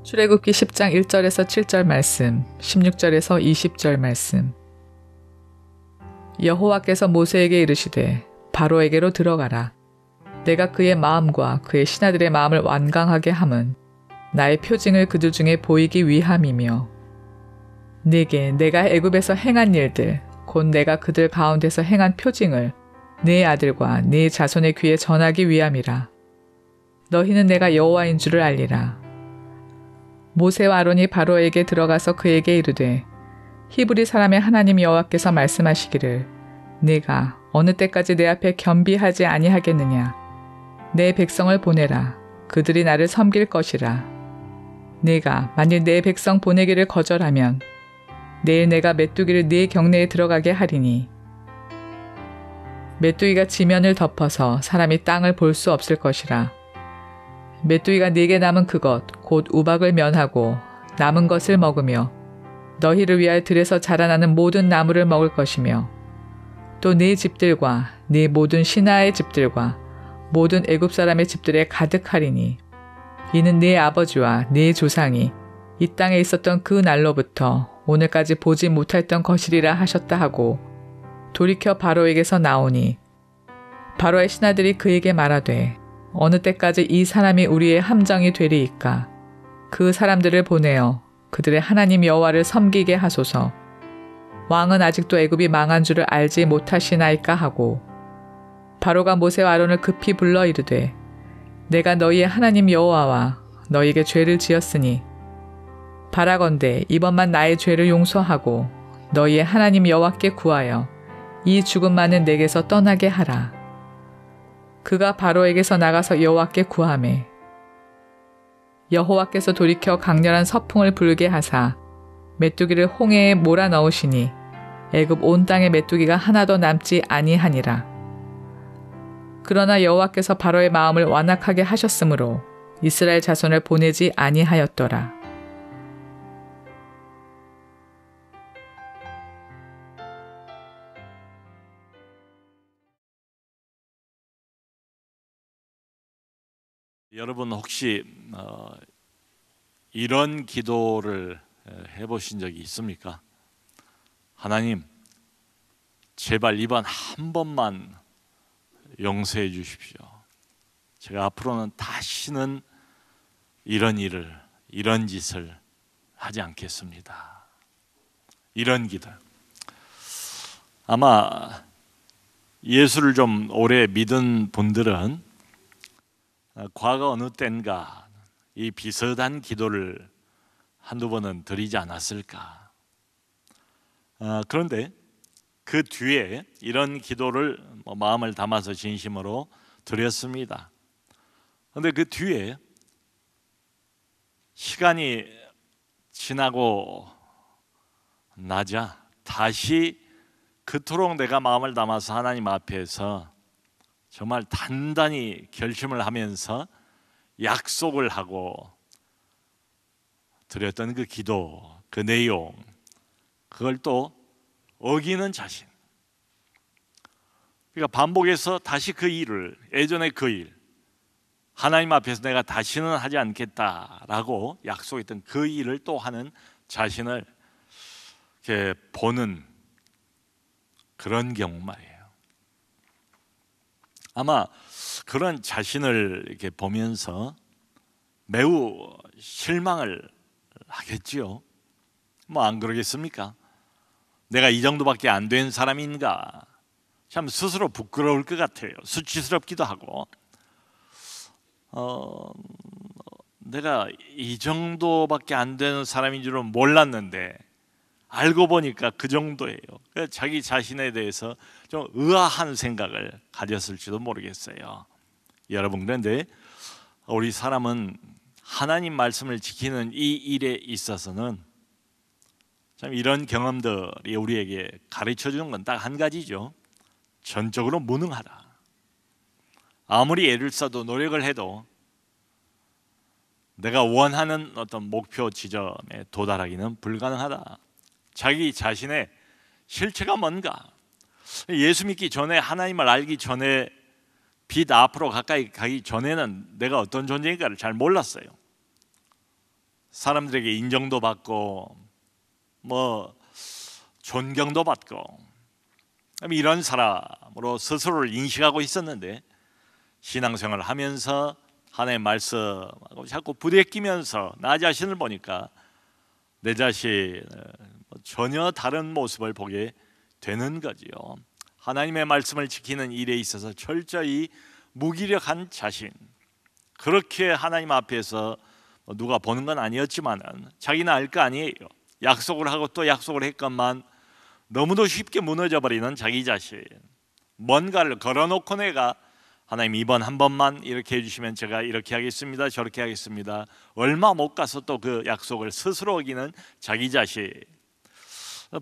출애굽기 10장 1절에서 7절 말씀, 16절에서 20절 말씀. 여호와께서 모세에게 이르시되 바로에게로 들어가라. 내가 그의 마음과 그의 신하들의 마음을 완강하게 함은 나의 표징을 그들 중에 보이기 위함이며 네게 내가 애굽에서 행한 일들 곧 내가 그들 가운데서 행한 표징을 네 아들과 네 자손의 귀에 전하기 위함이라. 너희는 내가 여호와인 줄을 알리라. 모세와 아론이 바로에게 들어가서 그에게 이르되 히브리 사람의 하나님 여호와께서 말씀하시기를 네가 어느 때까지 내 앞에 겸비하지 아니하겠느냐. 내 백성을 보내라. 그들이 나를 섬길 것이라. 네가 만일 내 백성 보내기를 거절하면 내일 내가 메뚜기를 네 경내에 들어가게 하리니 메뚜기가 지면을 덮어서 사람이 땅을 볼 수 없을 것이라. 메뚜기가 네게 남은 그것 곧 우박을 면하고 남은 것을 먹으며 너희를 위하여 들에서 자라나는 모든 나무를 먹을 것이며 또 네 집들과 네 모든 신하의 집들과 모든 애굽 사람의 집들에 가득하리니 이는 네 아버지와 네 조상이 이 땅에 있었던 그 날로부터 오늘까지 보지 못했던 것이리라 하셨다 하고 돌이켜 바로에게서 나오니 바로의 신하들이 그에게 말하되 어느 때까지 이 사람이 우리의 함정이 되리이까. 그 사람들을 보내어 그들의 하나님 여호와를 섬기게 하소서. 왕은 아직도 애굽이 망한 줄을 알지 못하시나이까 하고 바로가 모세와 아론을 급히 불러 이르되 내가 너희의 하나님 여호와와 너희에게 죄를 지었으니 바라건대 이번만 나의 죄를 용서하고 너희의 하나님 여호와께 구하여 이 죽음만은 내게서 떠나게 하라. 그가 바로에게서 나가서 여호와께 구하매 여호와께서 돌이켜 강렬한 서풍을 불게 하사 메뚜기를 홍해에 몰아 넣으시니 애굽 온 땅에 메뚜기가 하나도 남지 아니하니라. 그러나 여호와께서 바로의 마음을 완악하게 하셨으므로 이스라엘 자손을 보내지 아니하였더라. 여러분 혹시 이런 기도를 해보신 적이 있습니까? 하나님, 제발 이번 한 번만 용서해 주십시오. 제가 앞으로는 다시는 이런 일을, 이런 짓을 하지 않겠습니다. 이런 기도. 아마 예수를 좀 오래 믿은 분들은 과거 어느 때인가 이 비슷한 기도를 한두 번은 드리지 않았을까. 그런데 그 뒤에 이런 기도를 마음을 담아서 진심으로 드렸습니다. 그런데 그 뒤에 시간이 지나고 나자 다시 그토록 내가 마음을 담아서 하나님 앞에서 정말 단단히 결심을 하면서 약속을 하고 드렸던 그 기도, 그 내용, 그걸 또 어기는 자신. 그러니까 반복해서 다시 그 일을, 예전의 그 일, 하나님 앞에서 내가 다시는 하지 않겠다라고 약속했던 그 일을 또 하는 자신을 이렇게 보는 그런 경우 말이에요. 아마 그런 자신을 이렇게 보면서 매우 실망을 하겠지요. 뭐 안 그러겠습니까? 내가 이 정도밖에 안 된 사람인가? 참 스스로 부끄러울 것 같아요. 수치스럽기도 하고 내가 이 정도밖에 안 되는 사람인 줄은 몰랐는데 알고 보니까 그 정도예요. 자기 자신에 대해서 좀 의아한 생각을 가졌을지도 모르겠어요. 여러분, 그런데 우리 사람은 하나님 말씀을 지키는 이 일에 있어서는 참 이런 경험들이 우리에게 가르쳐 주는 건 딱 한 가지죠. 전적으로 무능하다. 아무리 애를 써도 노력을 해도 내가 원하는 어떤 목표 지점에 도달하기는 불가능하다. 자기 자신의 실체가 뭔가, 예수 믿기 전에, 하나님을 알기 전에, 빛 앞으로 가까이 가기 전에는 내가 어떤 존재인가를 잘 몰랐어요. 사람들에게 인정도 받고 뭐 존경도 받고 이런 사람으로 스스로를 인식하고 있었는데 신앙생활을 하면서 하나님의 말씀하고 자꾸 부대끼면서 나 자신을 보니까 내 자신을 전혀 다른 모습을 보게 되는 거지요. 하나님의 말씀을 지키는 일에 있어서 철저히 무기력한 자신, 그렇게 하나님 앞에서 누가 보는 건 아니었지만은 자기는 알 거 아니에요. 약속을 하고 또 약속을 했건만 너무도 쉽게 무너져 버리는 자기 자신, 뭔가를 걸어놓고 내가 하나님 이번 한 번만 이렇게 해주시면 제가 이렇게 하겠습니다, 저렇게 하겠습니다, 얼마 못 가서 또 그 약속을 스스로 어기는 자기 자신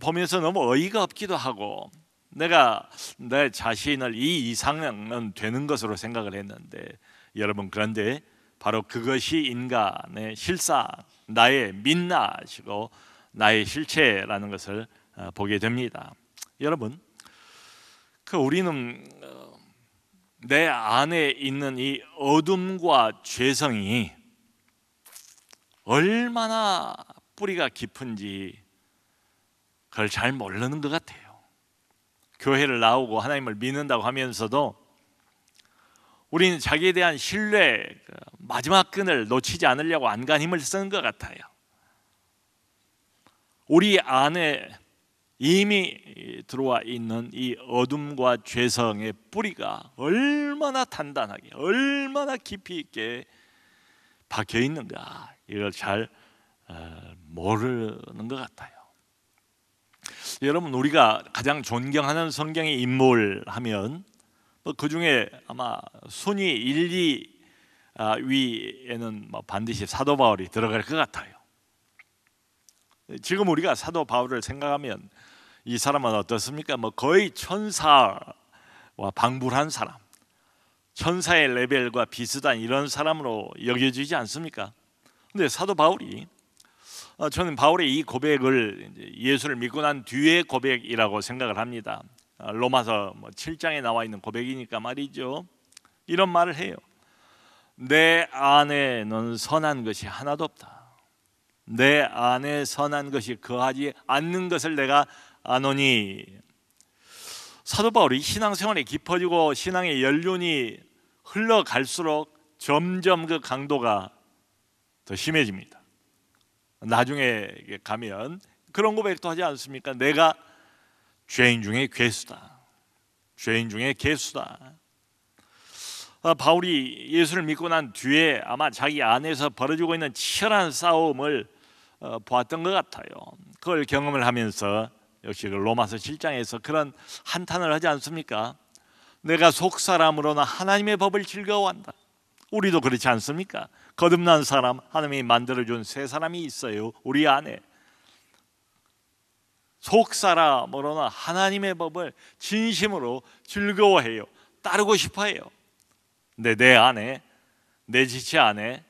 보면서 너무 어이가 없기도 하고, 내가 내 자신을 이 이상은 되는 것으로 생각을 했는데, 여러분 그런데 바로 그것이 인간의 실상, 나의 민낯이고 나의 실체라는 것을 보게 됩니다. 여러분, 우리는 내 안에 있는 이 어둠과 죄성이 얼마나 뿌리가 깊은지 그걸 잘 모르는 것 같아요. 교회를 나오고 하나님을 믿는다고 하면서도 우리는 자기에 대한 신뢰, 마지막 끈을 놓치지 않으려고 안간 힘을 쓰는 것 같아요. 우리 안에 이미 들어와 있는 이 어둠과 죄성의 뿌리가 얼마나 단단하게, 얼마나 깊이 있게 박혀 있는가, 이걸 잘 모르는 것 같아요. 여러분, 우리가 가장 존경하는 성경의 인물 하면 그 중에 아마 순위 1, 2위에는 반드시 사도 바울이 들어갈 것 같아요. 지금 우리가 사도 바울을 생각하면 이 사람은 어떻습니까? 거의 천사와 방불한 사람, 천사의 레벨과 비슷한 이런 사람으로 여겨지지 않습니까? 근데 사도 바울이, 저는 바울의 이 고백을 예수를 믿고 난 뒤의 고백이라고 생각을 합니다. 로마서 7장에 나와 있는 고백이니까 말이죠. 이런 말을 해요. 내 안에는 선한 것이 하나도 없다. 내 안에 선한 것이 거하지 않는 것을 내가 아노니. 사도 바울이 신앙생활이 깊어지고 신앙의 연륜이 흘러갈수록 점점 그 강도가 더 심해집니다. 나중에 가면 그런 고백도 하지 않습니까? 내가 죄인 중에 괴수다. 죄인 중에 괴수다. 바울이 예수를 믿고 난 뒤에 아마 자기 안에서 벌어지고 있는 치열한 싸움을 보았던 것 같아요. 그걸 경험을 하면서 역시 그 로마서 7장에서 그런 한탄을 하지 않습니까? 내가 속사람으로나 하나님의 법을 즐거워한다. 우리도 그렇지 않습니까? 거듭난 사람, 하나님이 만들어준 새 사람이 있어요, 우리 안에. 속사람으로나 하나님의 법을 진심으로 즐거워해요, 따르고 싶어해요. 근데 내 안에, 내 지체 안에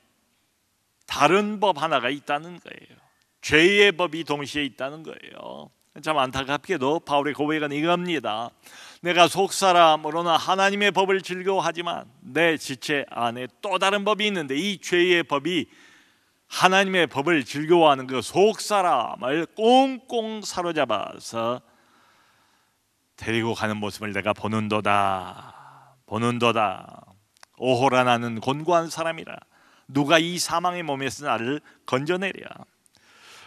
다른 법 하나가 있다는 거예요. 죄의 법이 동시에 있다는 거예요. 참 안타깝게도 바울의 고백은 이겁니다. 내가 속사람으로나 하나님의 법을 즐거워하지만 내 지체 안에 또 다른 법이 있는데, 이 죄의 법이 하나님의 법을 즐거워하는 그 속사람을 꽁꽁 사로잡아서 데리고 가는 모습을 내가 보는도다. 오호라, 나는 곤고한 사람이라. 누가 이 사망의 몸에서 나를 건져내랴.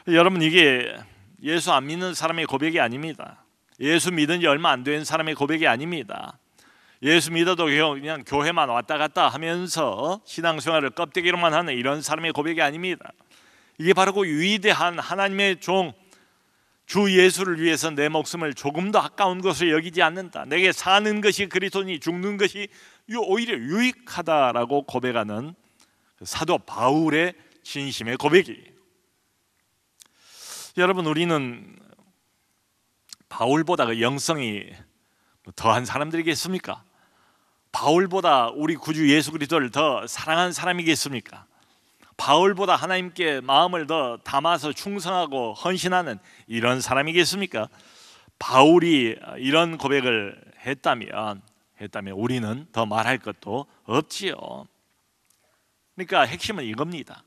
여러분, 이게 예수 안 믿는 사람의 고백이 아닙니다. 예수 믿은 지 얼마 안 된 사람의 고백이 아닙니다. 예수 믿어도 그냥 교회만 왔다 갔다 하면서 신앙생활을 껍데기로만 하는 이런 사람의 고백이 아닙니다. 이게 바로 그 위대한 하나님의 종, 주 예수를 위해서 내 목숨을 조금도 아까운 것을 여기지 않는다. 내게 사는 것이 그리스도니 죽는 것이 오히려 유익하다라고 고백하는 사도 바울의 진심의 고백이에요. 여러분, 우리는 바울보다 그 영성이 더한 사람들이겠습니까? 바울보다 우리 구주 예수 그리스도를 더 사랑한 사람이겠습니까? 바울보다 하나님께 마음을 더 담아서 충성하고 헌신하는 이런 사람이겠습니까? 바울이 이런 고백을 했다면 우리는 더 말할 것도 없지요. 그러니까 핵심은 이겁니다.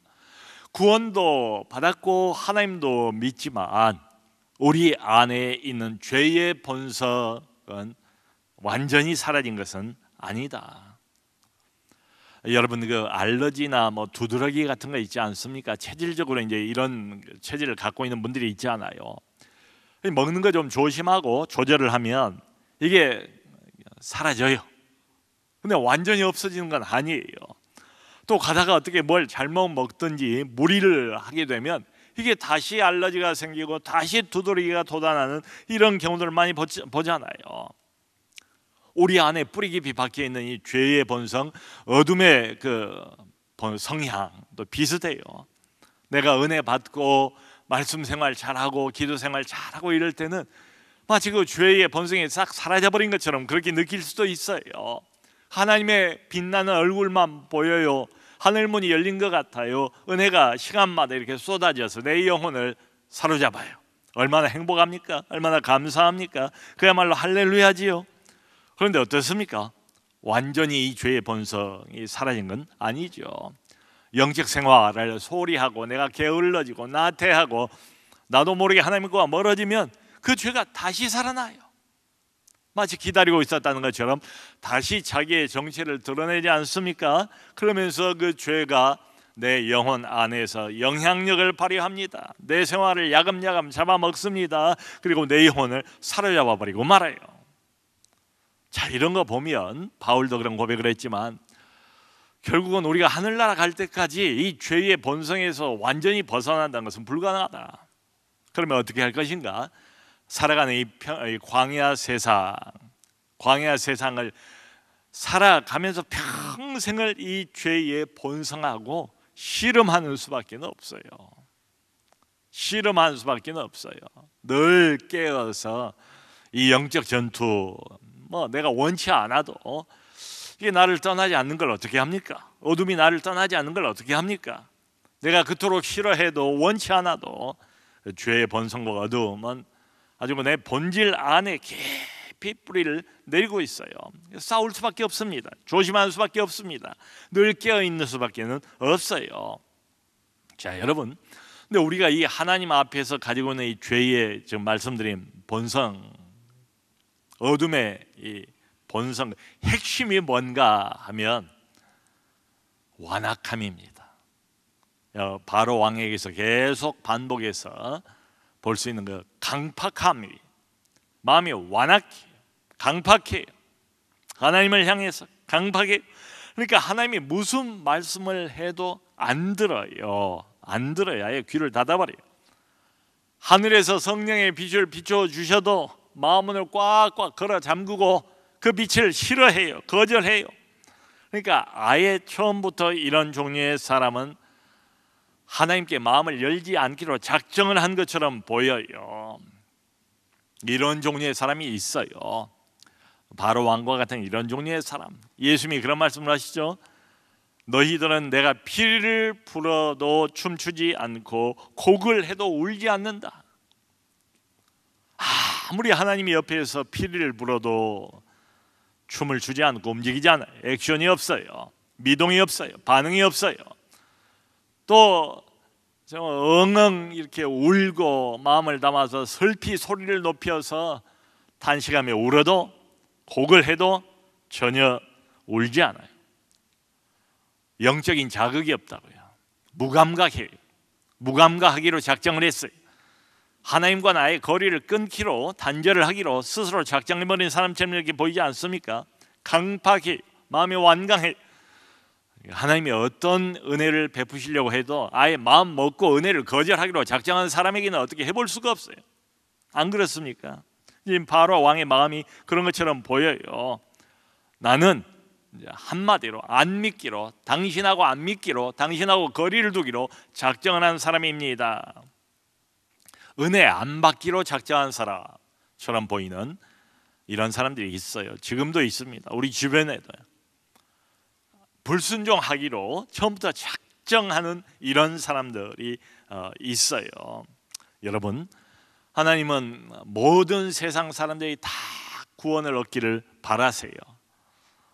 구원도 받았고 하나님도 믿지만 우리 안에 있는 죄의 본성은 완전히 사라진 것은 아니다. 여러분, 그 알러지나 뭐 두드러기 같은 거 있지 않습니까? 체질적으로 이제 이런 체질을 갖고 있는 분들이 있잖아요. 먹는 거 좀 조심하고 조절을 하면 이게 사라져요. 근데 완전히 없어지는 건 아니에요. 또 가다가 어떻게 뭘 잘못 먹든지 무리를 하게 되면 이게 다시 알러지가 생기고 다시 두드러기가 돋아나는 이런 경우들을 많이 보잖아요. 우리 안에 뿌리 깊이 박혀 있는 이 죄의 본성, 어둠의 그 성향도 비슷해요. 내가 은혜 받고 말씀 생활 잘하고 기도 생활 잘하고 이럴 때는 마치 그 죄의 본성이 싹 사라져버린 것처럼 그렇게 느낄 수도 있어요. 하나님의 빛나는 얼굴만 보여요. 하늘문이 열린 것 같아요. 은혜가 시간마다 이렇게 쏟아져서 내 영혼을 사로잡아요. 얼마나 행복합니까? 얼마나 감사합니까? 그야말로 할렐루야지요. 그런데 어떻습니까? 완전히 이 죄의 본성이 사라진 건 아니죠. 영적 생활을 소홀히 하고 내가 게을러지고 나태하고 나도 모르게 하나님과 멀어지면 그 죄가 다시 살아나요. 마치 기다리고 있었다는 것처럼 다시 자기의 정체를 드러내지 않습니까? 그러면서 그 죄가 내 영혼 안에서 영향력을 발휘합니다. 내 생활을 야금야금 잡아먹습니다. 그리고 내 영혼을 사로잡아 버리고 말아요. 자, 이런 거 보면 바울도 그런 고백을 했지만 결국은 우리가 하늘나라 갈 때까지 이 죄의 본성에서 완전히 벗어난다는 것은 불가능하다. 그러면 어떻게 할 것인가? 살아가는 이 광야 세상을 살아가면서 평생을 이 죄의 본성하고 씨름하는 수밖에 없어요. 씨름하는 수밖에 없어요. 늘 깨어서 이 영적 전투, 내가 원치 않아도 이게 나를 떠나지 않는 걸 어떻게 합니까? 어둠이 나를 떠나지 않는 걸 어떻게 합니까? 내가 그토록 싫어해도 원치 않아도 죄의 본성과 어둠은 아주 내 본질 안에 깊이 뿌리를 내리고 있어요. 싸울 수밖에 없습니다. 조심하는 수밖에 없습니다. 늘 깨어 있는 수밖에 없어요. 자, 여러분, 근데 우리가 이 하나님 앞에서 가지고 있는 이 죄의 지금 말씀드린 본성, 어둠의 이 본성, 핵심이 뭔가 하면 완악함입니다. 바로 왕에게서 계속 반복해서 볼 수 있는 그 강팍함이, 마음이 완악해요. 강팍해요. 하나님을 향해서 강팍해요. 그러니까 하나님이 무슨 말씀을 해도 안 들어요. 안 들어요. 아예 귀를 닫아버려요. 하늘에서 성령의 빛을 비춰주셔도 마음문을 꽉꽉 걸어 잠그고 그 빛을 싫어해요. 거절해요. 그러니까 아예 처음부터 이런 종류의 사람은 하나님께 마음을 열지 않기로 작정을 한 것처럼 보여요. 이런 종류의 사람이 있어요. 바로 왕과 같은 이런 종류의 사람. 예수님이 그런 말씀을 하시죠. 너희들은 내가 피리를 불어도 춤추지 않고 곡을 해도 울지 않는다. 아무리 하나님이 옆에서 피리를 불어도 춤을 추지 않고 움직이지 않아요. 액션이 없어요. 미동이 없어요. 반응이 없어요. 또 엉엉 이렇게 울고 마음을 담아서 슬피 소리를 높여서 탄식하며 울어도 곡을 해도 전혀 울지 않아요. 영적인 자극이 없다고요. 무감각해요. 무감각하기로 작정을 했어요. 하나님과 나의 거리를 끊기로 단절을 하기로 스스로 작정해버린 사람처럼 이렇게 보이지 않습니까? 강팍해, 마음이 완강해. 하나님이 어떤 은혜를 베푸시려고 해도 아예 마음 먹고 은혜를 거절하기로 작정한 사람에게는 어떻게 해볼 수가 없어요. 안 그렇습니까? 지금 바로 왕의 마음이 그런 것처럼 보여요. 나는 한마디로 안 믿기로, 당신하고 안 믿기로, 당신하고 거리를 두기로 작정을 한 사람입니다. 은혜 안 받기로 작정한 사람처럼 보이는 이런 사람들이 있어요. 지금도 있습니다. 우리 주변에도요. 불순종하기로 처음부터 작정하는 이런 사람들이 있어요. 여러분, 하나님은 모든 세상 사람들이 다 구원을 얻기를 바라세요.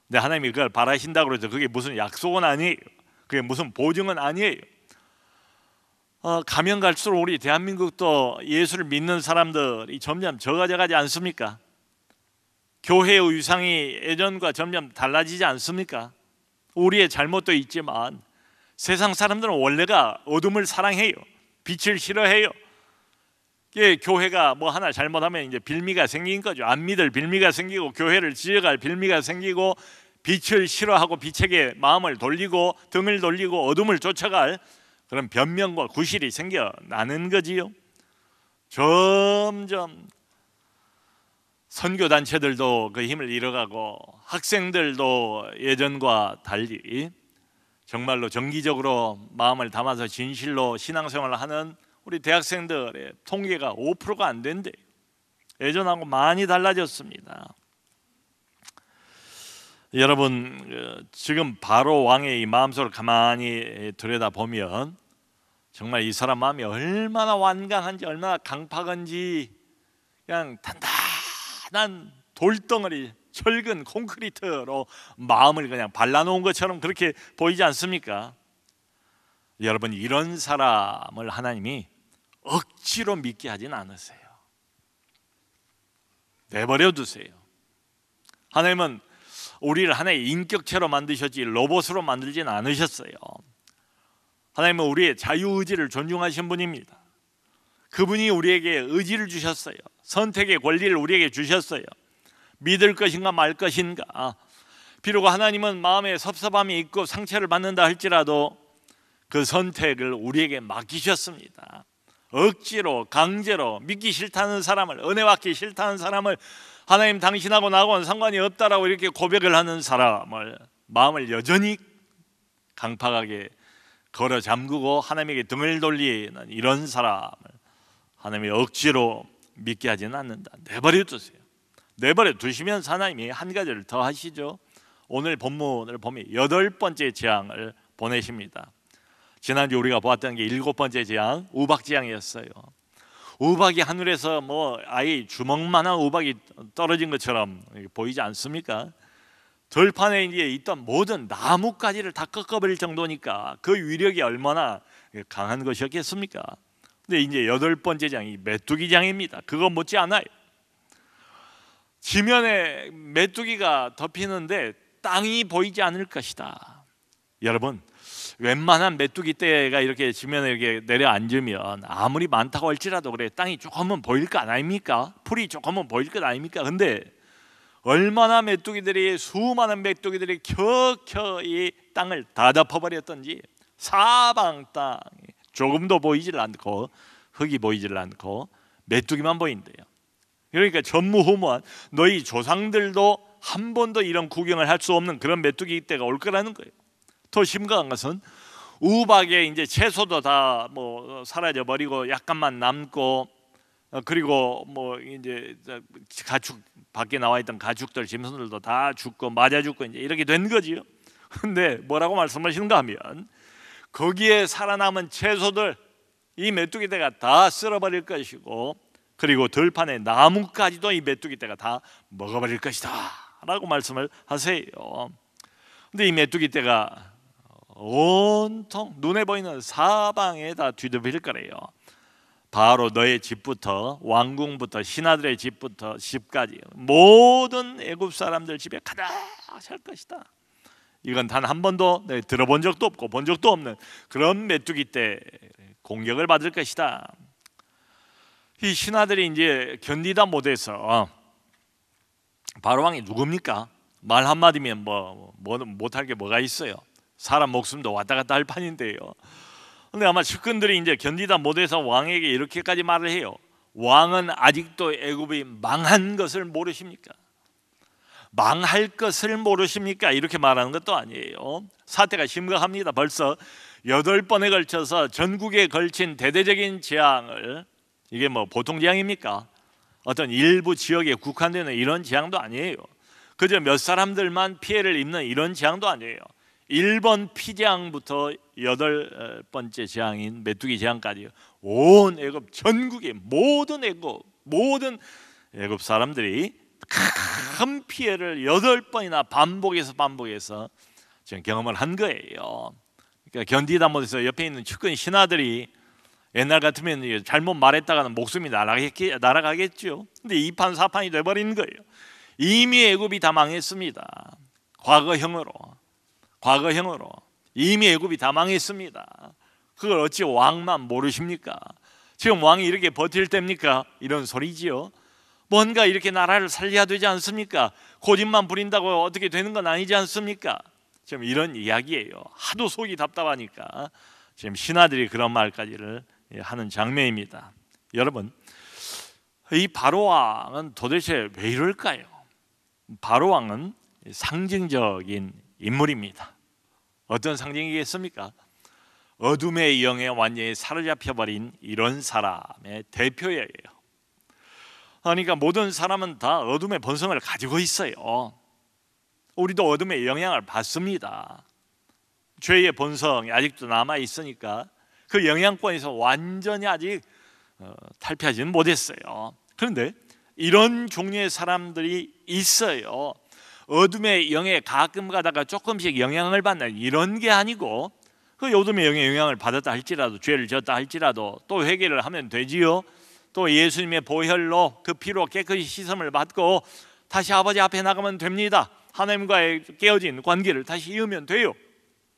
근데 하나님이 그걸 바라신다고 그러죠. 그게 무슨 약속은 아니에요. 그게 무슨 보증은 아니에요. 가면 갈수록 우리 대한민국도 예수를 믿는 사람들이 점점 적어져가지 않습니까? 교회의 위상이 예전과 점점 달라지지 않습니까? 우리의 잘못도 있지만 세상 사람들은 원래가 어둠을 사랑해요. 빛을 싫어해요. 교회가 뭐 하나 잘못하면 이제 빌미가 생긴 거죠. 안 믿을 빌미가 생기고 교회를 지어갈 빌미가 생기고 빛을 싫어하고 빛에게 마음을 돌리고 등을 돌리고 어둠을 쫓아갈 그런 변명과 구실이 생겨나는 거지요. 점점 선교단체들도 그 힘을 잃어가고 학생들도 예전과 달리 정말로 정기적으로 마음을 담아서 진실로 신앙생활을 하는 우리 대학생들의 통계가 5%가 안 된대요. 예전하고 많이 달라졌습니다. 여러분, 지금 바로 왕의 이 마음속을 가만히 들여다보면 정말 이 사람 마음이 얼마나 완강한지 얼마나 강팍한지 그냥 단단한 돌덩어리 철근 콘크리트로 마음을 그냥 발라놓은 것처럼 그렇게 보이지 않습니까? 여러분, 이런 사람을 하나님이 억지로 믿게 하진 않으세요. 내버려 두세요. 하나님은 우리를 하나의 인격체로 만드셨지 로봇으로 만들진 않으셨어요. 하나님은 우리의 자유의지를 존중하신 분입니다. 그분이 우리에게 의지를 주셨어요. 선택의 권리를 우리에게 주셨어요. 믿을 것인가 말 것인가. 비록 하나님은 마음에 섭섭함이 있고 상처를 받는다 할지라도 그 선택을 우리에게 맡기셨습니다. 억지로 강제로 믿기 싫다는 사람을, 은혜 받기 싫다는 사람을, 하나님 당신하고 나하고는 상관이 없다라고 이렇게 고백을 하는 사람을 마음을 여전히 강팍하게 걸어 잠그고 하나님에게 등을 돌리는 이런 사람을 하나님이 억지로 믿게 하지는 않는다. 내버려 두세요. 내버려 두시면서 하나님이 한 가지를 더 하시죠. 오늘 본문을 보면 8번째 재앙을 보내십니다. 지난주 우리가 보았던 게 7번째 재앙, 우박 재앙이었어요. 우박이 하늘에서 뭐 아예 주먹만한 우박이 떨어진 것처럼 보이지 않습니까? 들판에 이제 있던 모든 나뭇가지를 다 꺾어버릴 정도니까 그 위력이 얼마나 강한 것이었겠습니까? 근데 이제 8번째 장이 메뚜기 장입니다. 그거 못지 않아요. 지면에 메뚜기가 덮이는데 땅이 보이지 않을 것이다. 여러분, 웬만한 메뚜기 떼가 이렇게 지면에 이렇게 내려앉으면 아무리 많다고 할지라도 그래 땅이 조금은 보일 것 아닙니까? 풀이 조금은 보일 것 아닙니까? 근데 얼마나 메뚜기들이, 수많은 메뚜기들이 켜켜이 땅을 다 덮어버렸던지 사방 땅이 조금도 보이질 않고 흙이 보이질 않고 메뚜기만 보인대요. 그러니까 전무후무한 너희 조상들도 한 번도 이런 구경을 할 수 없는 그런 메뚜기 때가 올 거라는 거예요. 더 심각한 것은 우박에 이제 채소도 다 뭐 사라져 버리고 약간만 남고, 그리고 뭐 이제 가축 밖에 나와 있던 가축들, 짐승들도 다 죽고 맞아 죽고 이제 이렇게 된 거지요. 근데 뭐라고 말씀하시는가 하면 거기에 살아남은 채소들 이 메뚜기 떼가 다 쓸어버릴 것이고, 그리고 들판의 나무까지도 이 메뚜기 떼가 다 먹어버릴 것이다 라고 말씀을 하세요. 근데 이 메뚜기 떼가 온통 눈에 보이는 사방에 다 뒤덮일 거래요. 바로 너의 집부터, 왕궁부터, 신하들의 집까지 모든 애굽 사람들 집에 가득 찰 것이다. 이건 단 한 번도 들어본 적도 없고 본 적도 없는 그런 메뚜기 떼 공격을 받을 것이다. 이 신하들이 이제 견디다 못해서, 바로 왕이 누굽니까? 말 한마디면 뭐 못할 게 뭐가 있어요. 사람 목숨도 왔다 갔다 할 판인데요. 근데 아마 측근들이 이제 견디다 못해서 왕에게 이렇게까지 말을 해요. 왕은 아직도 애굽이 망한 것을 모르십니까? 망할 것을 모르십니까? 이렇게 말하는 것도 아니에요. 사태가 심각합니다. 벌써 8번에 걸쳐서 전국에 걸친 대대적인 재앙을, 이게 뭐 보통 재앙입니까? 어떤 일부 지역에 국한되는 이런 재앙도 아니에요. 그저 몇 사람들만 피해를 입는 이런 재앙도 아니에요. 1번 피재앙부터 8번째 재앙인 메뚜기 재앙까지 온 애굽 전국의 모든 애굽 사람들이 큰 피해를 8번이나 반복해서 지금 경험을 한 거예요. 그러니까 견디다 못해서 옆에 있는 측근 신하들이 옛날 같으면 잘못 말했다가는 목숨이 날아가겠죠. 근데 2판 4판이 돼버린 거예요. 이미 애굽이 다 망했습니다. 과거형으로 이미 애굽이 다 망했습니다. 그걸 어찌 왕만 모르십니까? 지금 왕이 이렇게 버틸 때입니까? 이런 소리지요. 뭔가 이렇게 나라를 살려야 되지 않습니까? 고집만 부린다고 어떻게 되는 건 아니지 않습니까? 지금 이런 이야기예요. 하도 속이 답답하니까 지금 신하들이 그런 말까지를 하는 장면입니다. 여러분, 이 바로왕은 도대체 왜 이럴까요? 바로왕은 상징적인 인물입니다. 어떤 상징이겠습니까? 어둠의 영에 완전히 사로잡혀버린 이런 사람의 대표예요. 그러니까 모든 사람은 다 어둠의 본성을 가지고 있어요. 우리도 어둠의 영향을 받습니다. 죄의 본성이 아직도 남아있으니까 그 영향권에서 완전히 아직 탈피하지는 못했어요. 그런데 이런 종류의 사람들이 있어요. 어둠의 영에 가끔 가다가 조금씩 영향을 받는 이런 게 아니고, 그 어둠의 영에 영향을 받았다 할지라도, 죄를 지었다 할지라도 또 회개를 하면 되지요. 또 예수님의 보혈로 그 피로 깨끗이 씻음을 받고 다시 아버지 앞에 나가면 됩니다. 하나님과의 깨어진 관계를 다시 이으면 돼요.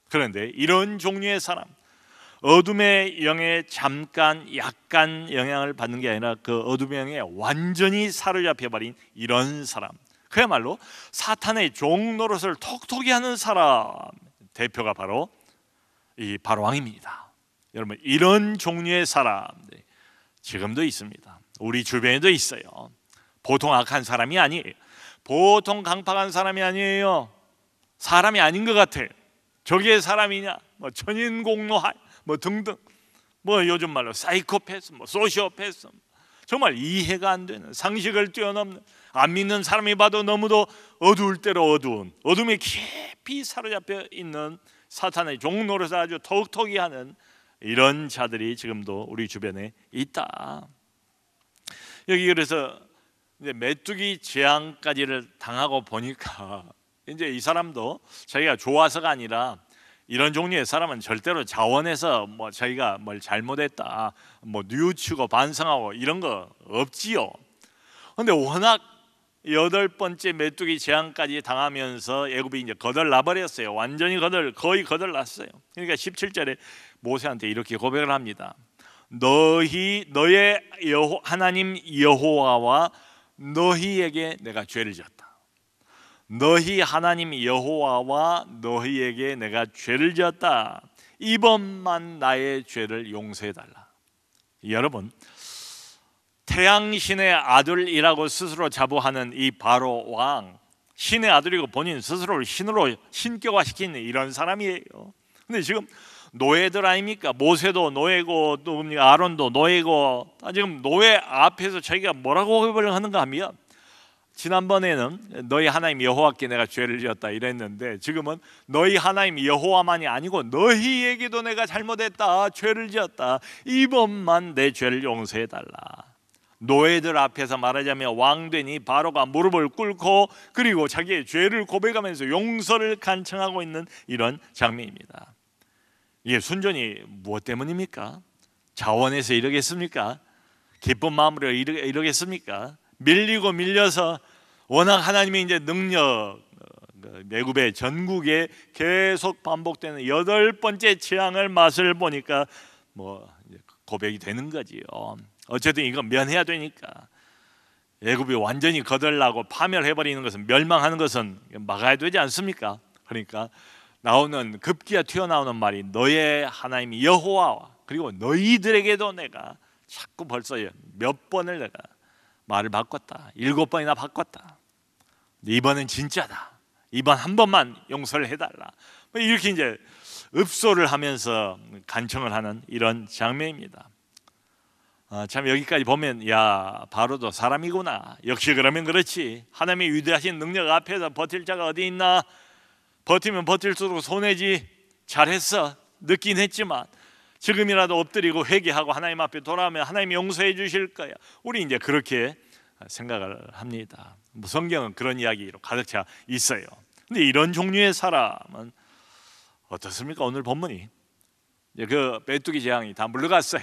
그런데 이런 종류의 사람, 어둠의 영에 잠깐 약간 영향을 받는 게 아니라 그 어둠의 영에 완전히 사로잡혀버린 이런 사람, 그야말로 사탄의 종 노릇을 톡톡히 하는 사람 대표가 바로 이 바로왕입니다. 여러분, 이런 종류의 사람들이 지금도 있습니다. 우리 주변에도 있어요. 보통 악한 사람이 아니에요. 보통 강팍한 사람이 아니에요. 사람이 아닌 것 같아요. 저게 사람이냐? 뭐 천인공노할 뭐 등등, 뭐 요즘 말로 사이코패스, 뭐 소시오패스, 정말 이해가 안 되는, 상식을 뛰어넘는, 안 믿는 사람이 봐도 너무도 어두울 대로 어두운, 어둠에 깊이 사로잡혀 있는 사탄의 종 노릇을 아주 톡톡히 하는 이런 자들이 지금도 우리 주변에 있다. 여기 그래서 이제 메뚜기 재앙까지를 당하고 보니까 이제 이 사람도 자기가 좋아서가 아니라, 이런 종류의 사람은 절대로 자원해서 뭐 자기가 뭘 잘못했다, 뭐 뉘우치고 반성하고 이런 거 없지요. 근데 워낙 8번째 메뚜기 재앙까지 당하면서 애굽이 이제 거덜나 버렸어요. 완전히 거의 거덜났어요. 그러니까 17절에 모세한테 이렇게 고백을 합니다. 너의 하나님 여호와와 너희에게 내가 죄를 지었다. 너희 하나님 여호와와 너희에게 내가 죄를 지었다. 이번만 나의 죄를 용서해달라. 여러분, 태양신의 아들이라고 스스로 자부하는 이 바로 왕, 신의 아들이고 본인 스스로를 신으로 신격화시키는 이런 사람이에요. 근데 지금 노예들 아닙니까? 모세도 노예고 또 아론도 노예고, 지금 노예 앞에서 자기가 뭐라고 고백을 하는가 하면, 지난번에는 너희 하나님 여호와께 내가 죄를 지었다 이랬는데, 지금은 너희 하나님 여호와만이 아니고 너희에게도 내가 잘못했다, 죄를 지었다. 이번만 내 죄를 용서해달라. 노예들 앞에서 말하자면 왕된 이 바로가 무릎을 꿇고 그리고 자기의 죄를 고백하면서 용서를 간청하고 있는 이런 장면입니다. 이게 순전히 무엇 때문입니까? 자원해서 이러겠습니까? 기쁜 마음으로 이러겠습니까? 밀리고 밀려서, 워낙 하나님의 이제 능력, 애굽의 전국에 계속 반복되는 8번째 재앙을 맛을 보니까 뭐 고백이 되는 거지요. 어쨌든 이거 면해야 되니까. 애굽이 완전히 거덜나고 파멸해버리는 것은, 멸망하는 것은 막아야 되지 않습니까? 그러니까 급기야 튀어나오는 말이 너의 하나님 여호와와 그리고 너희들에게도 내가, 자꾸 벌써 몇 번을 내가 말을 바꿨다. 7번이나 바꿨다. 이번은 진짜다. 이번 한 번만 용서를 해달라. 이렇게 이제 읍소를 하면서 간청을 하는 이런 장면입니다. 참 여기까지 보면 야, 바로도 사람이구나. 역시 그러면 그렇지. 하나님의 위대하신 능력 앞에서 버틸 자가 어디 있나. 버티면 버틸수록 손해지. 잘했어. 늦긴 했지만 지금이라도 엎드리고 회개하고 하나님 앞에 돌아오면 하나님이 용서해 주실 거야. 우리 이제 그렇게 생각을 합니다. 성경은 그런 이야기로 가득 차 있어요. 근데 이런 종류의 사람은 어떻습니까? 오늘 본문이 그 메뚜기 재앙이 다 물러갔어요.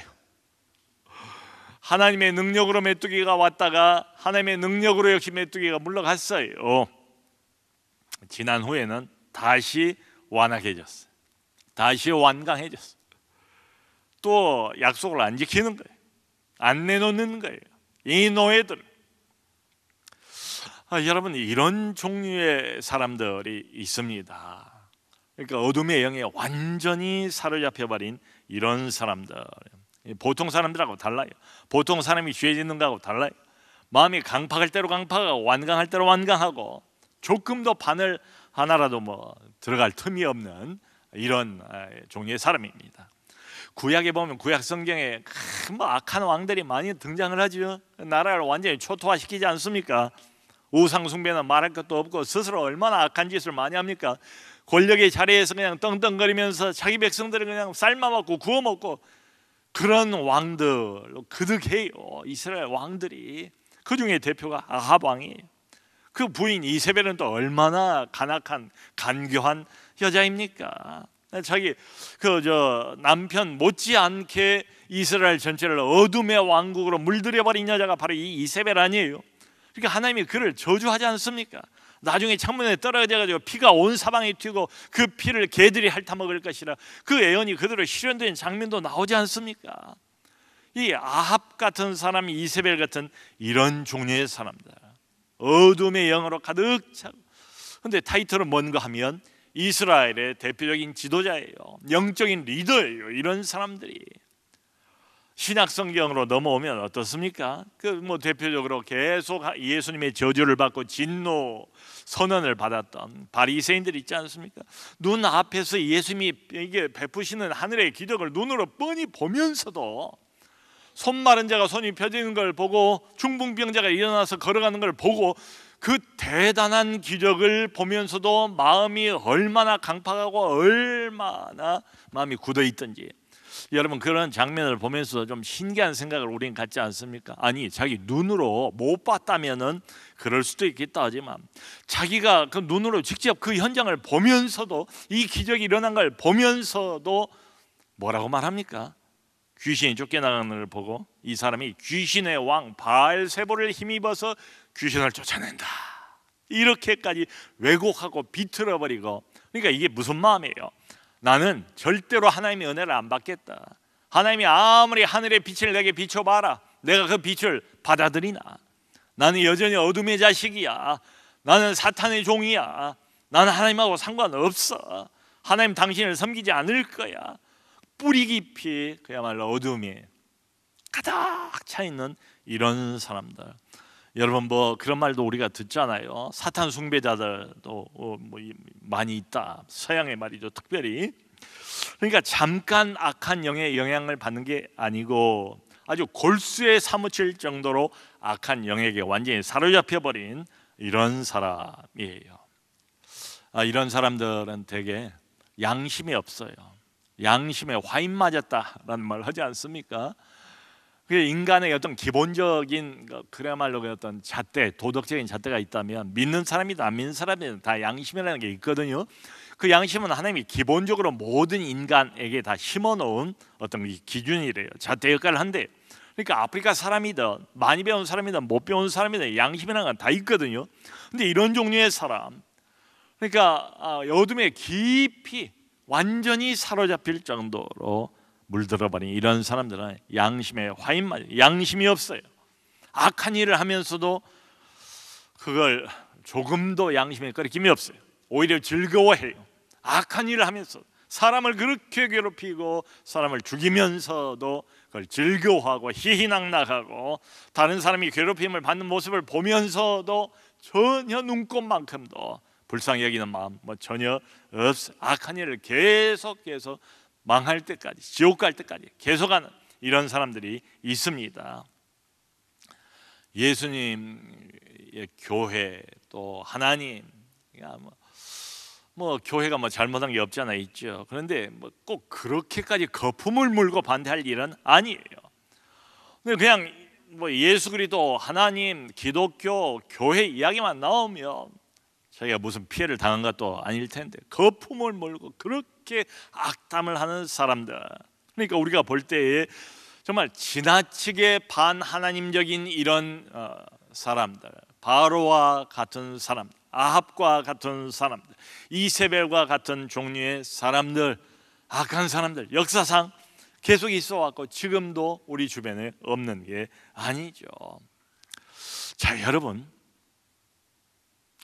하나님의 능력으로 메뚜기가 왔다가 하나님의 능력으로 역시 메뚜기가 물러갔어요. 지난 후에는 다시 완악해졌어요. 다시 완강해졌어요. 또 약속을 안 지키는 거예요. 안 내놓는 거예요. 이 노예들. 여러분, 이런 종류의 사람들이 있습니다. 그러니까 어둠의 영에 완전히 사로잡혀버린 이런 사람들. 보통 사람들하고 달라요. 보통 사람이 죄 짓는 거하고 달라요. 마음이 강팍할 대로 강팍하고 완강할 대로 완강하고 조금도 바늘 하나라도 들어갈 틈이 없는 이런 종류의 사람입니다. 구약에 보면 구약 성경에 악한 왕들이 많이 등장을 하죠. 나라를 완전히 초토화시키지 않습니까? 우상 숭배는 말할 것도 없고 스스로 얼마나 악한 짓을 많이 합니까? 권력의 자리에서 그냥 떵떵거리면서 자기 백성들을 그냥 삶아먹고 구워먹고 그런 왕들로 그득해요. 이스라엘 왕들이. 그 중에 대표가 아합 왕이에요. 그 부인 이세벨은 또 얼마나 간악한 간교한 여자입니까? 자기 남편 못지않게 이스라엘 전체를 어둠의 왕국으로 물들여버린 여자가 바로 이 이세벨 아니에요? 그러니까 하나님이 그를 저주하지 않습니까? 나중에 창문에 떨어져가지고 피가 온 사방에 튀고 그 피를 개들이 핥아먹을 것이라 그 예언이 그대로 실현된 장면도 나오지 않습니까? 이 아합 같은 사람, 이세벨 같은 이런 종류의 사람들, 어둠의 영으로 가득 차고. 근데 타이틀은 뭔가 하면 이스라엘의 대표적인 지도자예요. 영적인 리더예요. 이런 사람들이. 신약 성경으로 넘어오면 어떻습니까? 대표적으로 계속 예수님의 저주를 받고 진노 선언을 받았던 바리새인들이 있지 않습니까? 눈 앞에서 예수님이 이게 베푸시는 하늘의 기적을 눈으로 뻔히 보면서도, 손 마른 자가 손이 펴지는 걸 보고 중풍병자가 일어나서 걸어가는 걸 보고 그 대단한 기적을 보면서도 마음이 얼마나 강팍하고 얼마나 마음이 굳어 있던지. 여러분, 그런 장면을 보면서 좀 신기한 생각을 우리는 갖지 않습니까? 아니, 자기 눈으로 못 봤다면은 그럴 수도 있겠다 하지만 자기가 그 눈으로 직접 그 현장을 보면서도, 이 기적이 일어난 걸 보면서도 뭐라고 말합니까? 귀신이 쫓겨나가는 걸 보고 이 사람이 귀신의 왕 바알세보를 힘입어서 귀신을 쫓아낸다, 이렇게까지 왜곡하고 비틀어버리고. 그러니까 이게 무슨 마음이에요? 나는 절대로 하나님의 은혜를 안 받겠다. 하나님이 아무리 하늘의 빛을 내게 비춰봐라, 내가 그 빛을 받아들이나? 나는 여전히 어둠의 자식이야. 나는 사탄의 종이야. 나는 하나님하고 상관없어. 하나님 당신을 섬기지 않을 거야. 뿌리 깊이 그야말로 어둠에 가득 차 있는 이런 사람들. 여러분, 그런 말도 우리가 듣잖아요. 사탄 숭배자들도 많이 있다. 서양의 말이죠, 특별히. 그러니까 잠깐 악한 영의 영향을 받는 게 아니고 아주 골수에 사무칠 정도로 악한 영에게 완전히 사로잡혀 버린 이런 사람이에요. 이런 사람들은 되게 양심이 없어요. 양심에 화인 맞았다라는 말 하지 않습니까? 인간의 어떤 기본적인 그야말로 어떤 잣대, 도덕적인 잣대가 있다면 믿는 사람이든 안 믿는 사람이든 다 양심이라는 게 있거든요. 그 양심은 하나님이 기본적으로 모든 인간에게 다 심어놓은 어떤 기준이래요. 잣대 역할을 한대요. 그러니까 아프리카 사람이든 많이 배운 사람이든 못 배운 사람이든 양심이라는 건 다 있거든요. 근데 이런 종류의 사람, 그러니까 어둠에 깊이 완전히 사로잡힐 정도로 물들어버린 이런 사람들은 양심에 화인 맞아요. 양심이 없어요. 악한 일을 하면서도 그걸 조금도 양심에 거리낌이 없어요. 오히려 즐거워해요. 악한 일을 하면서 사람을 그렇게 괴롭히고 사람을 죽이면서도 그걸 즐거워하고 희희낙낙하고, 다른 사람이 괴롭힘을 받는 모습을 보면서도 전혀 눈꼽만큼도 불쌍히 여기는 마음 전혀 없어요. 악한 일을 계속 망할 때까지, 지옥 갈 때까지 계속하는 이런 사람들이 있습니다. 예수님의 교회, 또 하나님, 교회가 잘못한 게 없지 않아 있죠. 그런데 꼭 그렇게까지 거품을 물고 반대할 일은 아니에요. 근데 그냥 예수 그리스도, 하나님, 기독교, 교회 이야기만 나오면 자기가 무슨 피해를 당한 것도 아닐 텐데 거품을 물고 그렇게 악담을 하는 사람들. 그러니까 우리가 볼 때에 정말 지나치게 반하나님적인 이런 사람들, 바로와 같은 사람들, 아합과 같은 사람들, 이세벨과 같은 종류의 사람들, 악한 사람들, 역사상 계속 있어 왔고 지금도 우리 주변에 없는 게 아니죠. 자, 여러분,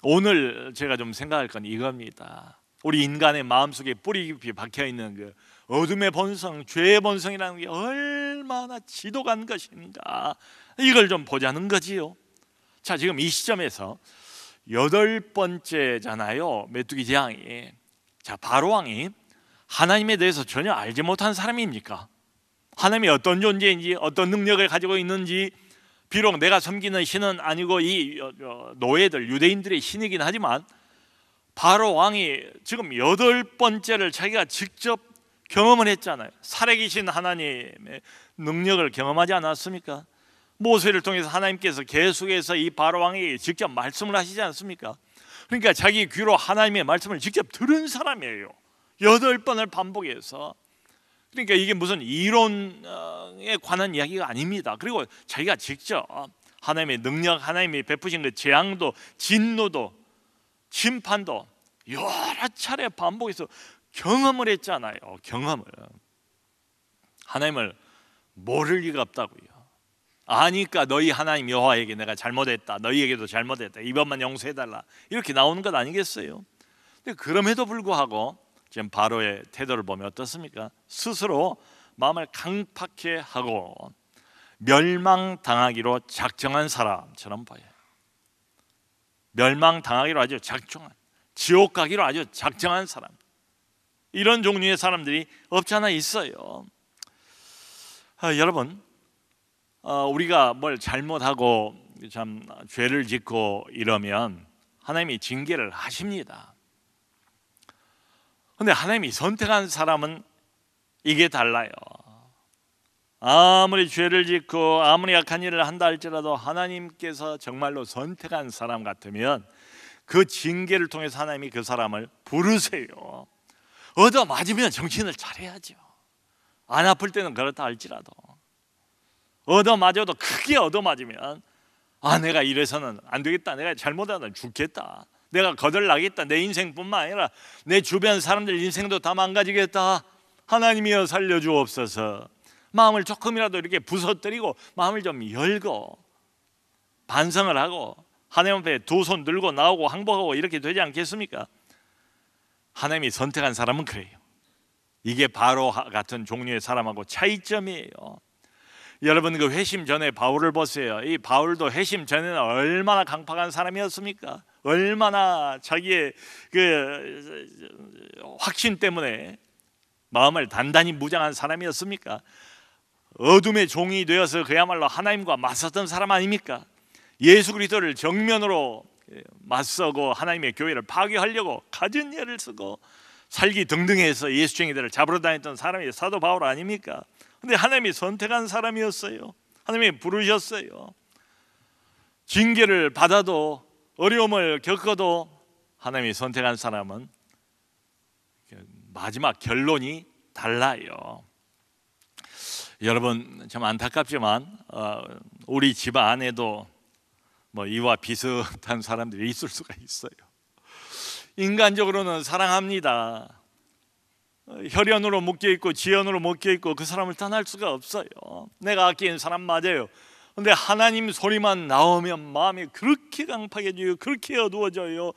오늘 제가 좀 생각할 건 이겁니다. 우리 인간의 마음속에 뿌리 깊이 박혀 있는 그 어둠의 본성, 죄의 본성이라는 게 얼마나 지독한 것인가, 이걸 좀 보자는 거지요. 자, 지금 이 시점에서 8번째잖아요. 메뚜기 재앙이. 자, 바로 왕이 하나님에 대해서 전혀 알지 못한 사람입니까? 하나님이 어떤 존재인지, 어떤 능력을 가지고 있는지, 비록 내가 섬기는 신은 아니고 이 노예들, 유대인들의 신이긴 하지만 바로 왕이 지금 8번째를 자기가 직접 경험을 했잖아요. 살아계신 하나님의 능력을 경험하지 않았습니까? 모세를 통해서 하나님께서 계속해서 이 바로 왕에게 직접 말씀을 하시지 않습니까? 그러니까 자기 귀로 하나님의 말씀을 직접 들은 사람이에요. 8번을 반복해서. 그러니까 이게 무슨 이론에 관한 이야기가 아닙니다. 그리고 자기가 직접 하나님의 능력, 하나님이 베푸신 그 재앙도, 진노도, 심판도 여러 차례 반복해서 경험을 했잖아요. 경험을. 하나님을 모를 리가 없다고요. 아니까 너희 하나님 여호와에게 내가 잘못했다, 너희에게도 잘못했다, 이번만 용서해달라, 이렇게 나오는 것 아니겠어요? 근데 그럼에도 불구하고 지금 바로의 태도를 보면 어떻습니까? 스스로 마음을 강팍해 하고 멸망당하기로 작정한 사람처럼 보여요. 멸망당하기로 아주 작정한, 지옥 가기로 아주 작정한 사람, 이런 종류의 사람들이 없지 않아 있어요. 여러분, 우리가 뭘 잘못하고 참 죄를 짓고 이러면 하나님이 징계를 하십니다. 근데 하나님이 선택한 사람은 이게 달라요. 아무리 죄를 짓고 아무리 악한 일을 한다 할지라도 하나님께서 정말로 선택한 사람 같으면 그 징계를 통해서 하나님이 그 사람을 부르세요. 얻어맞으면 정신을 차려야죠. 안 아플 때는 그렇다 할지라도 얻어맞아도 크게 얻어맞으면 내가 이래서는 안 되겠다, 내가 잘못하면 죽겠다, 내가 거덜나겠다, 내 인생뿐만 아니라 내 주변 사람들 인생도 다 망가지겠다, 하나님이여 살려주옵소서, 마음을 조금이라도 이렇게 부서뜨리고 마음을 좀 열고 반성을 하고 하나님 앞에 두 손 들고 나오고 항복하고 이렇게 되지 않겠습니까? 하나님이 선택한 사람은 그래요. 이게 바로 같은 종류의 사람하고 차이점이에요. 여러분, 그 회심 전에 바울을 보세요. 이 바울도 회심 전에는 얼마나 강팍한 사람이었습니까? 얼마나 자기의 그 확신 때문에 마음을 단단히 무장한 사람이었습니까? 어둠의 종이 되어서 그야말로 하나님과 맞섰던 사람 아닙니까? 예수 그리스도를 정면으로 맞서고 하나님의 교회를 파괴하려고 가진 예를 쓰고 살기 등등해서 예수쟁이들을 잡으러 다녔던 사람이 사도 바울 아닙니까? 근데 하나님이 선택한 사람이었어요. 하나님이 부르셨어요. 징계를 받아도 어려움을 겪어도 하나님이 선택한 사람은 마지막 결론이 달라요. 여러분, 참 안타깝지만 우리 집 안에도 이와 비슷한 사람들이 있을 수가 있어요. 인간적으로는 사랑합니다. 혈연으로 묶여있고 지연으로 묶여있고 그 사람을 떠날 수가 없어요. 내가 아끼는 사람 맞아요. 근데 하나님 소리만 나오면 마음이 그렇게 강팍해져요. 그렇게 어두워져요.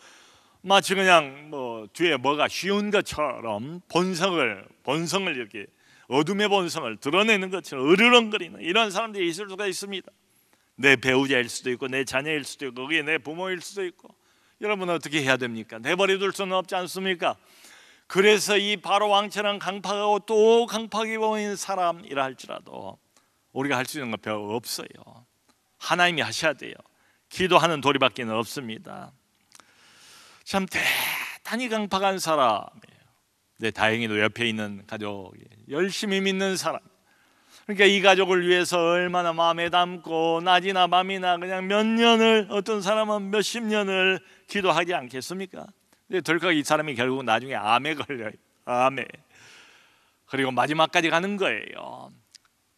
마치 그냥 뒤에 뭐가 쉬운 것처럼 본성을 이렇게 어둠의 본성을 드러내는 것처럼 으르렁거리는 이런 사람들이 있을 수가 있습니다. 내 배우자일 수도 있고 내 자녀일 수도 있고 그게 내 부모일 수도 있고. 여러분, 어떻게 해야 됩니까? 내버려둘 수는 없지 않습니까? 그래서 이 바로 왕처럼 강팍하고 또 강팍해 보이는 사람이라 할지라도 우리가 할 수 있는 건 별로 없어요. 하나님이 하셔야 돼요. 기도하는 도리밖에 없습니다. 참 대단히 강팍한 사람이에요. 네, 다행히도 옆에 있는 가족이 열심히 믿는 사람. 그러니까 이 가족을 위해서 얼마나 마음에 담고 낮이나 밤이나 그냥 몇 년을, 어떤 사람은 몇십 년을 기도하지 않겠습니까? 근데 덜컥 이 사람이 결국 나중에 암에 걸려요. 암에. 그리고 마지막까지 가는 거예요.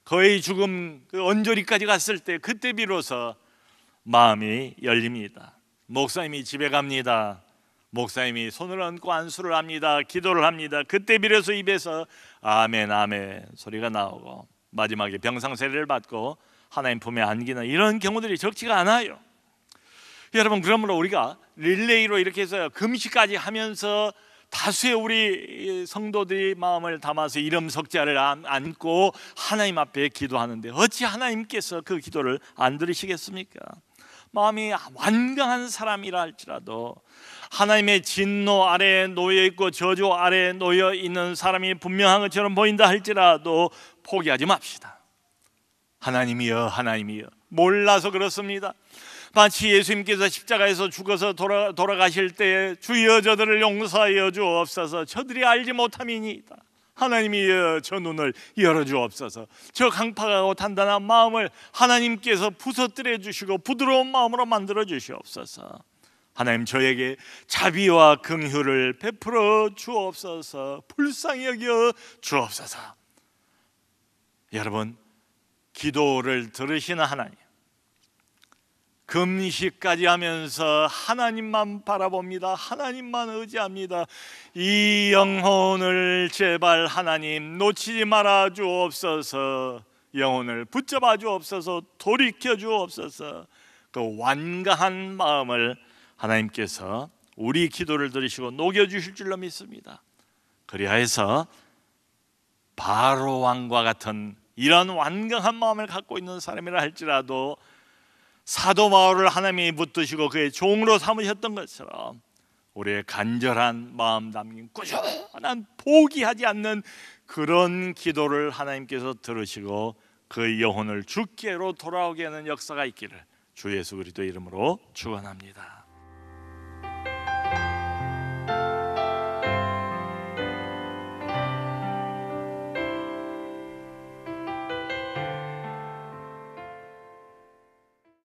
거의 죽음 그 언저리까지 갔을 때 그때 비로소 마음이 열립니다. 목사님이 집에 갑니다. 목사님이 손을 얹고 안수를 합니다. 기도를 합니다. 그때 비로소 입에서 아멘 아멘 소리가 나오고 마지막에 병상세례를 받고 하나님 품에 안기는 이런 경우들이 적지가 않아요. 여러분, 그러므로 우리가 릴레이로 이렇게 해서 금식까지 하면서 다수의 우리 성도들이 마음을 담아서 이름 석자를 안고 하나님 앞에 기도하는데 어찌 하나님께서 그 기도를 안 들으시겠습니까? 마음이 완강한 사람이라 할지라도 하나님의 진노 아래에 놓여 있고 저주 아래에 놓여 있는 사람이 분명한 것처럼 보인다 할지라도 포기하지 맙시다. 하나님이여 하나님이여, 몰라서 그렇습니다. 마치 예수님께서 십자가에서 죽어서 돌아가실 때에 주여 저들을 용서하여 주옵소서, 저들이 알지 못함이니이다. 하나님이여 저 눈을 열어주옵소서. 저 강팍하고 단단한 마음을 하나님께서 부서뜨려 주시고 부드러운 마음으로 만들어 주시옵소서. 하나님, 저에게 자비와 긍휼을 베풀어 주옵소서. 불쌍히 여겨 주옵소서. 여러분, 기도를 들으시는 하나님, 금식까지 하면서 하나님만 바라봅니다. 하나님만 의지합니다. 이 영혼을 제발 하나님 놓치지 말아 주옵소서. 영혼을 붙잡아 주옵소서. 돌이켜 주옵소서. 그 완강한 마음을 하나님께서 우리 기도를 들으시고 녹여주실 줄로 믿습니다. 그리하여서 바로 왕과 같은 이런 완강한 마음을 갖고 있는 사람이라 할지라도 사도 바울을 하나님이 붙드시고 그의 종으로 삼으셨던 것처럼 우리의 간절한 마음 담긴 꾸준한 포기하지 않는 그런 기도를 하나님께서 들으시고 그 영혼을 주께로 돌아오게 하는 역사가 있기를 주 예수 그리스도 이름으로 축원합니다.